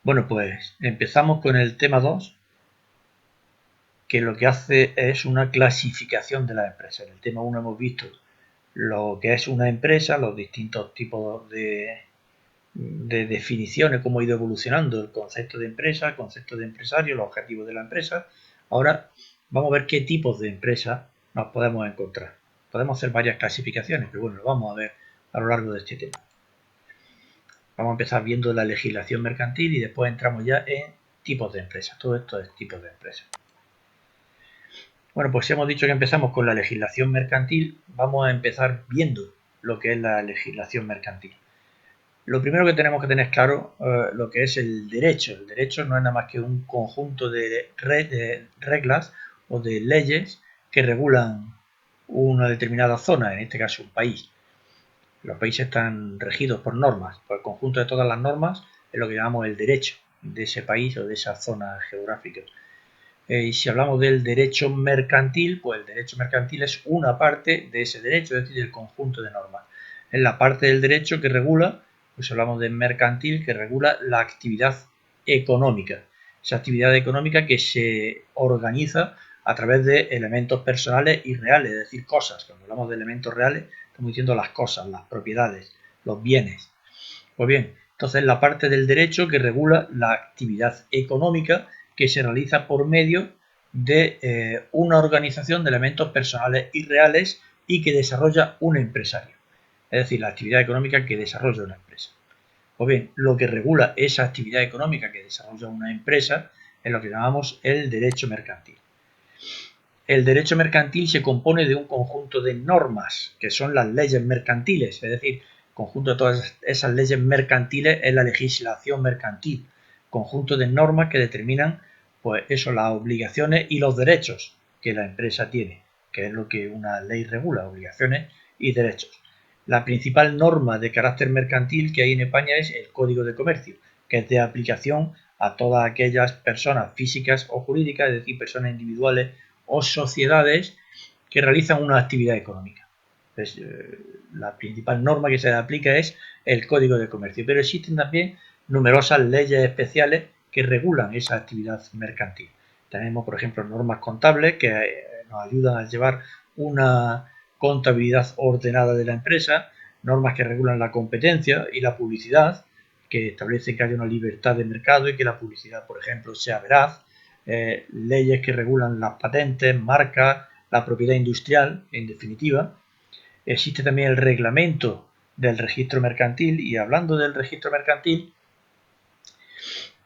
Bueno, pues empezamos con el tema 2, que lo que hace es una clasificación de las empresas. En el tema 1 hemos visto lo que es una empresa, los distintos tipos de definiciones, cómo ha ido evolucionando el concepto de empresa, el concepto de empresario, los objetivos de la empresa. Ahora vamos a ver qué tipos de empresas nos podemos encontrar. Podemos hacer varias clasificaciones, pero bueno, lo vamos a ver a lo largo de este tema. Vamos a empezar viendo la legislación mercantil y después entramos ya en tipos de empresas. Todo esto es tipos de empresas. Bueno, pues hemos dicho que empezamos con la legislación mercantil. Vamos a empezar viendo lo que es la legislación mercantil. Lo primero que tenemos que tener claro lo que es el derecho. El derecho no es nada más que un conjunto de reglas o de leyes que regulan una determinada zona, en este caso un país. Los países están regidos por normas, por el conjunto de todas las normas es lo que llamamos el derecho de ese país o de esa zona geográfica. Y si hablamos del derecho mercantil, pues el derecho mercantil es una parte de ese derecho, es decir, del conjunto de normas. Es la parte del derecho que regula, pues hablamos de mercantil, que regula la actividad económica. Esa actividad económica que se organiza a través de elementos personales y reales, es decir, cosas. Cuando hablamos de elementos reales, estamos diciendo las cosas, las propiedades, los bienes. Pues bien, entonces la parte del derecho que regula la actividad económica que se realiza por medio de una organización de elementos personales y reales y que desarrolla un empresario. Es decir, la actividad económica que desarrolla una empresa. Pues bien, lo que regula esa actividad económica que desarrolla una empresa es lo que llamamos el derecho mercantil. El derecho mercantil se compone de un conjunto de normas, que son las leyes mercantiles, es decir, conjunto de todas esas leyes mercantiles es la legislación mercantil, conjunto de normas que determinan, pues eso, las obligaciones y los derechos que la empresa tiene, que es lo que una ley regula, obligaciones y derechos. La principal norma de carácter mercantil que hay en España es el Código de Comercio, que es de aplicación a todas aquellas personas físicas o jurídicas, es decir, personas individuales o sociedades que realizan una actividad económica. Entonces, la principal norma que se aplica es el Código de Comercio, pero existen también numerosas leyes especiales que regulan esa actividad mercantil. Tenemos, por ejemplo, normas contables que nos ayudan a llevar una contabilidad ordenada de la empresa, normas que regulan la competencia y la publicidad, que establecen que haya una libertad de mercado y que la publicidad, por ejemplo, sea veraz, leyes que regulan las patentes, marcas, la propiedad industrial, en definitiva. Existe también el reglamento del registro mercantil y hablando del registro mercantil,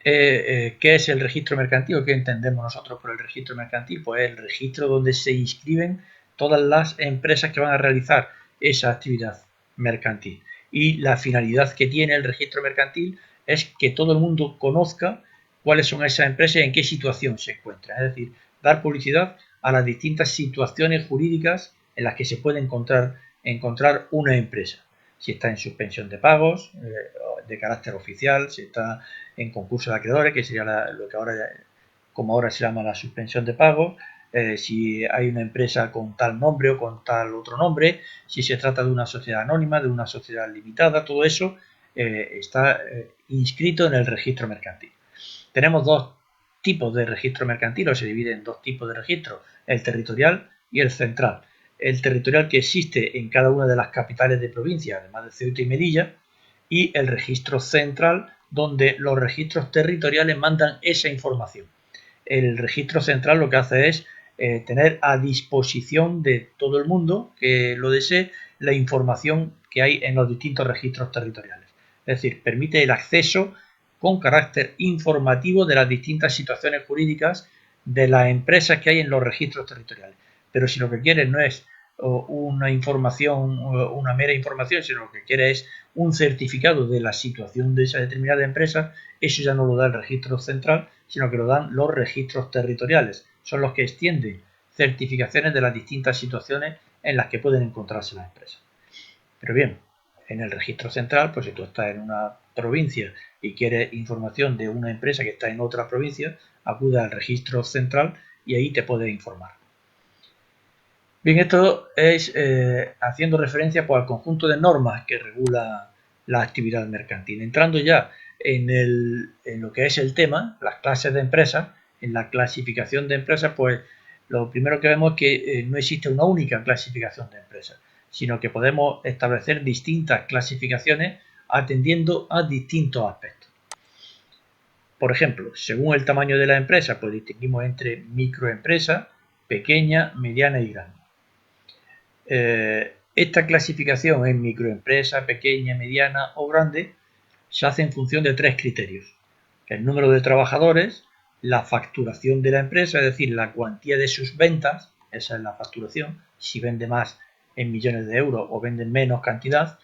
¿qué es el registro mercantil o qué entendemos nosotros por el registro mercantil? Pues el registro donde se inscriben todas las empresas que van a realizar esa actividad mercantil. Y la finalidad que tiene el registro mercantil es que todo el mundo conozca cuáles son esas empresas y en qué situación se encuentran. Es decir, dar publicidad a las distintas situaciones jurídicas en las que se puede encontrar una empresa. Si está en suspensión de pagos, de carácter oficial, si está en concurso de acreedores, que sería lo que ahora se llama la suspensión de pagos, si hay una empresa con tal nombre o con tal otro nombre, si se trata de una sociedad anónima, de una sociedad limitada, todo eso está inscrito en el registro mercantil. Tenemos dos tipos de registro mercantil, o se divide en dos tipos de registro, el territorial y el central. El territorial que existe en cada una de las capitales de provincia, además de Ceuta y Melilla, y el registro central, donde los registros territoriales mandan esa información. El registro central lo que hace es tener a disposición de todo el mundo que lo desee la información que hay en los distintos registros territoriales. Es decir, permite el acceso con carácter informativo de las distintas situaciones jurídicas de las empresas que hay en los registros territoriales. Pero si lo que quieres no es una información, una mera información, sino lo que quiere es un certificado de la situación de esa determinada empresa, eso ya no lo da el registro central, sino que lo dan los registros territoriales. Son los que extienden certificaciones de las distintas situaciones en las que pueden encontrarse las empresas. Pero bien, en el registro central, pues si tú estás en una provincia y quieres información de una empresa que está en otra provincia, acude al registro central y ahí te puedes informar. Bien, esto es haciendo referencia pues, al conjunto de normas que regula la actividad mercantil. Entrando ya en lo que es el tema, las clases de empresas, en la clasificación de empresas, pues lo primero que vemos es que no existe una única clasificación de empresas, sino que podemos establecer distintas clasificaciones atendiendo a distintos aspectos. Por ejemplo, según el tamaño de la empresa, pues distinguimos entre microempresa, pequeña, mediana y grande. Esta clasificación en microempresa, pequeña, mediana o grande se hace en función de tres criterios: el número de trabajadores, la facturación de la empresa, es decir, la cuantía de sus ventas, esa es la facturación, si vende más en millones de euros o vende menos cantidad,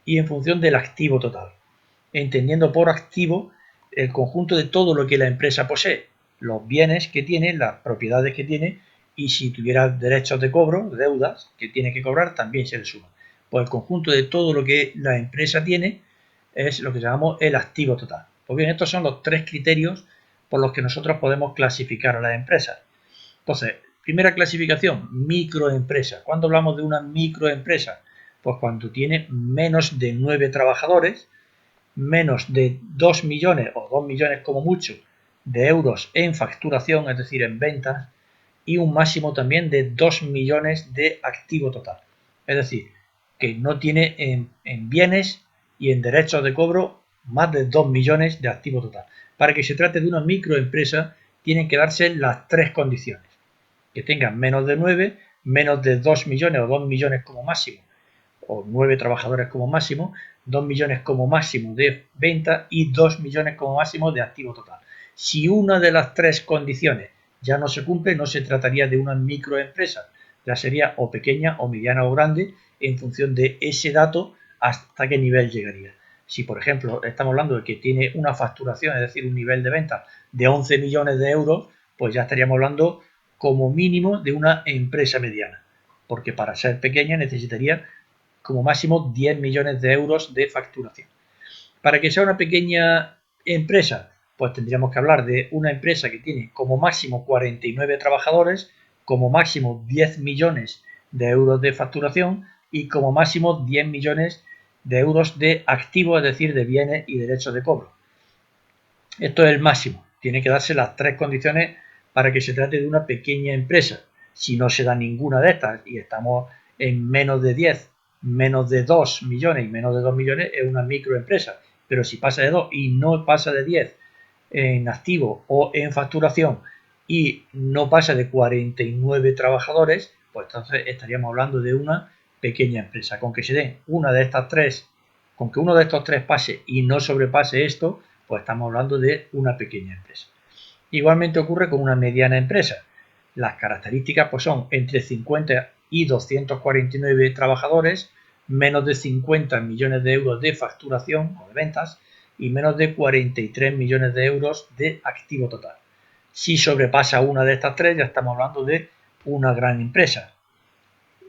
y en función del activo total, entendiendo por activo el conjunto de todo lo que la empresa posee, los bienes que tiene, las propiedades que tiene, y si tuviera derechos de cobro, deudas que tiene que cobrar, también se le suma. Pues el conjunto de todo lo que la empresa tiene es lo que llamamos el activo total. Pues bien, estos son los tres criterios por los que nosotros podemos clasificar a las empresas. Entonces, primera clasificación, microempresa. ¿Cuándo hablamos de una microempresa? Pues cuando tiene menos de 9 trabajadores, menos de 2 millones o 2 millones como mucho de euros en facturación, es decir, en ventas, y un máximo también de 2 millones de activo total. Es decir, que no tiene en bienes y en derechos de cobro más de 2 millones de activo total. Para que se trate de una microempresa, tienen que darse las tres condiciones: que tengan menos de 9, menos de 2 millones o 2 millones como máximo, o 9 trabajadores como máximo, 2 millones como máximo de venta y 2 millones como máximo de activo total. Si una de las tres condiciones ya no se cumple, no se trataría de una microempresa, ya sería o pequeña o mediana o grande en función de ese dato hasta qué nivel llegaría. Si, por ejemplo, estamos hablando de que tiene una facturación, es decir, un nivel de venta de 11 millones de euros, pues ya estaríamos hablando como mínimo de una empresa mediana, porque para ser pequeña necesitaría como máximo 10 millones de euros de facturación. Para que sea una pequeña empresa, pues tendríamos que hablar de una empresa que tiene como máximo 49 trabajadores, como máximo 10 millones de euros de facturación y como máximo 10 millones de euros de activos, es decir, de bienes y derechos de cobro. Esto es el máximo. Tiene que darse las tres condiciones para que se trate de una pequeña empresa. Si no se da ninguna de estas y estamos en menos de 10, menos de 2 millones y menos de 2 millones, es una microempresa. Pero si pasa de 2 y no pasa de 10 en activo o en facturación y no pasa de 49 trabajadores, pues entonces estaríamos hablando de una pequeña empresa. Con que se den una de estas tres, con que uno de estos tres pase y no sobrepase esto, pues estamos hablando de una pequeña empresa. Igualmente ocurre con una mediana empresa. Las características pues son entre 50 y 249 trabajadores, menos de 50 millones de euros de facturación o de ventas y menos de 43 millones de euros de activo total. Si sobrepasa una de estas tres, ya estamos hablando de una gran empresa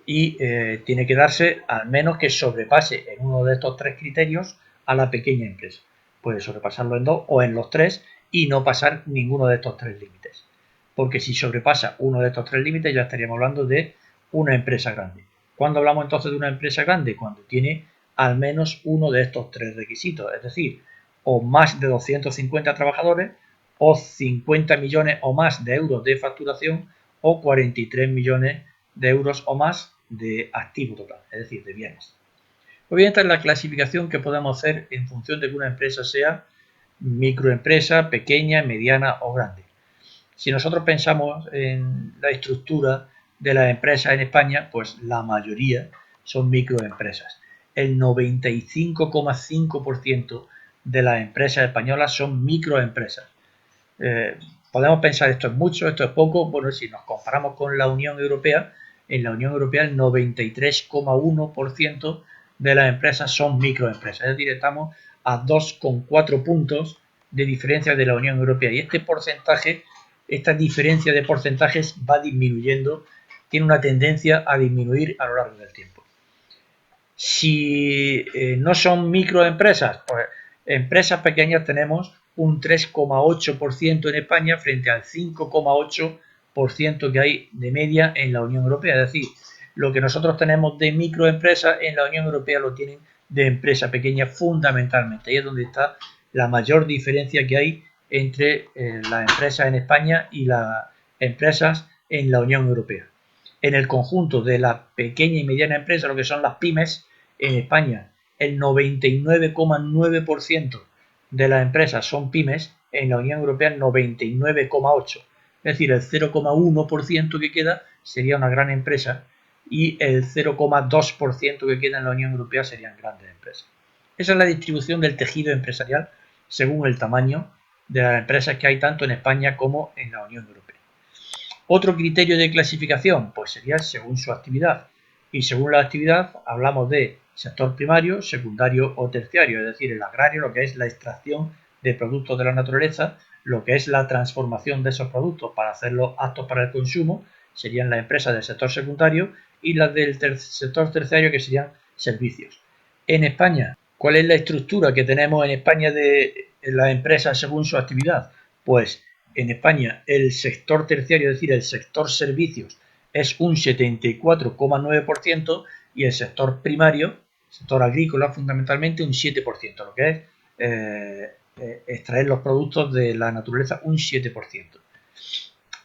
y tiene que darse al menos que sobrepase en uno de estos tres criterios a la pequeña empresa. Puede sobrepasarlo en dos o en los tres y no pasar ninguno de estos tres límites. Porque si sobrepasa uno de estos tres límites ya estaríamos hablando de una empresa grande. ¿Cuándo hablamos entonces de una empresa grande? Cuando tiene al menos uno de estos tres requisitos, es decir, o más de 250 trabajadores, o 50 millones o más de euros de facturación, o 43 millones de euros o más de activo total, es decir, de bienes. Pues bien, esta es la clasificación que podemos hacer en función de que una empresa sea microempresa, pequeña, mediana o grande. Si nosotros pensamos en la estructura de las empresas en España, pues la mayoría son microempresas. El 95,5% de las empresas españolas son microempresas. Podemos pensar esto es mucho, esto es poco. Bueno, si nos comparamos con la Unión Europea, en la Unión Europea el 93,1% de las empresas son microempresas. Es decir, estamos a 2,4 puntos de diferencia de la Unión Europea. Y este porcentaje, esta diferencia de porcentajes va disminuyendo, tiene una tendencia a disminuir a lo largo del tiempo. Si no son microempresas, pues empresas pequeñas tenemos un 3,8% en España frente al 5,8% que hay de media en la Unión Europea. Es decir, lo que nosotros tenemos de microempresas en la Unión Europea lo tienen de empresa pequeña fundamentalmente. Ahí es donde está la mayor diferencia que hay entre las empresas en España y las empresas en la Unión Europea. En el conjunto de la pequeña y mediana empresa, lo que son las pymes, en España el 99,9% de las empresas son pymes, en la Unión Europea el 99,8%. Es decir, el 0,1% que queda sería una gran empresa y el 0,2% que queda en la Unión Europea serían grandes empresas. Esa es la distribución del tejido empresarial según el tamaño de las empresas que hay tanto en España como en la Unión Europea. Otro criterio de clasificación pues sería según su actividad, y según la actividad hablamos de sector primario, secundario o terciario, es decir, el agrario, lo que es la extracción de productos de la naturaleza, lo que es la transformación de esos productos para hacerlos aptos para el consumo, serían las empresas del sector secundario, y las del sector terciario, que serían servicios. En España, ¿cuál es la estructura que tenemos en España de las empresas según su actividad? Pues en España el sector terciario, es decir, el sector servicios, es un 74,9% y el sector primario, sector agrícola fundamentalmente, un 7%, lo que es extraer los productos de la naturaleza, un 7%.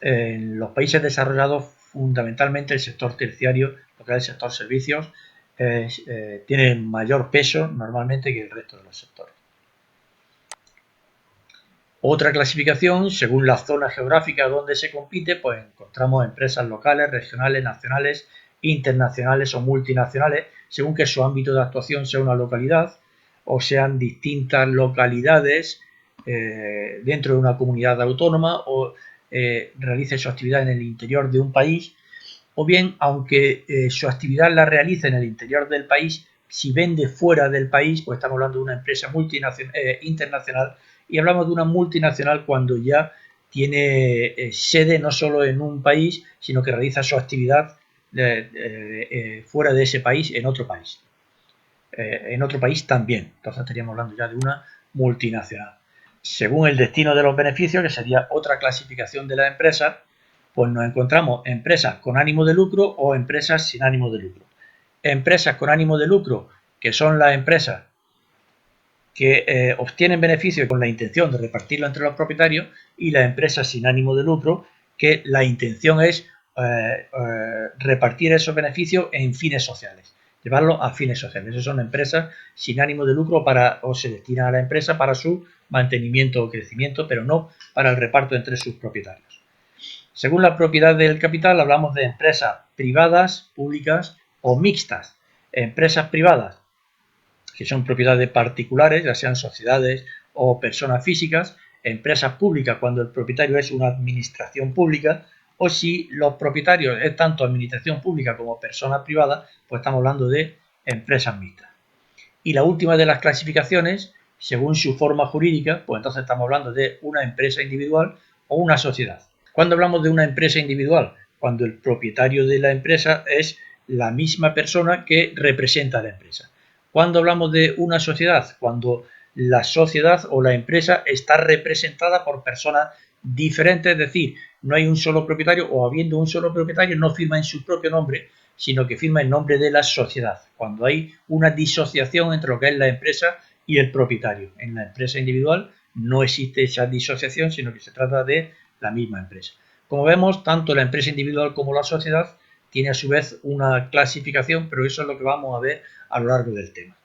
En los países desarrollados, fundamentalmente el sector terciario, lo que es el sector servicios, tiene mayor peso normalmente que el resto de los sectores. Otra clasificación, según la zona geográfica donde se compite, pues encontramos empresas locales, regionales, nacionales, internacionales o multinacionales, según que su ámbito de actuación sea una localidad o sean distintas localidades dentro de una comunidad autónoma o realice su actividad en el interior de un país, o bien, aunque su actividad la realice en el interior del país, si vende fuera del país, pues estamos hablando de una empresa internacional, y hablamos de una multinacional cuando ya tiene sede no solo en un país, sino que realiza su actividad fuera de ese país, en otro país. En otro país también. Entonces estaríamos hablando ya de una multinacional. Según el destino de los beneficios, que sería otra clasificación de la empresa, pues nos encontramos empresas con ánimo de lucro o empresas sin ánimo de lucro. Empresas con ánimo de lucro, que son las empresas que obtienen beneficios con la intención de repartirlo entre los propietarios, y las empresas sin ánimo de lucro, que la intención es repartir esos beneficios en fines sociales, llevarlos a fines sociales. Esas son empresas sin ánimo de lucro o se destinan a la empresa para su mantenimiento o crecimiento, pero no para el reparto entre sus propietarios. Según la propiedad del capital, hablamos de empresas privadas, públicas o mixtas. Empresas privadas, que son propiedad de particulares, ya sean sociedades o personas físicas; empresas públicas, cuando el propietario es una administración pública, o si los propietarios es tanto administración pública como persona privada, pues estamos hablando de empresas mixtas. Y la última de las clasificaciones, según su forma jurídica, pues entonces estamos hablando de una empresa individual o una sociedad. ¿Cuándo hablamos de una empresa individual? Cuando el propietario de la empresa es la misma persona que representa a la empresa. ¿Cuándo hablamos de una sociedad? Cuando la sociedad o la empresa está representada por personas diferentes, es decir, no hay un solo propietario, o habiendo un solo propietario no firma en su propio nombre, sino que firma en nombre de la sociedad, cuando hay una disociación entre lo que es la empresa y el propietario. En la empresa individual no existe esa disociación, sino que se trata de la misma empresa. Como vemos, tanto la empresa individual como la sociedad tiene a su vez una clasificación, pero eso es lo que vamos a ver a lo largo del tema.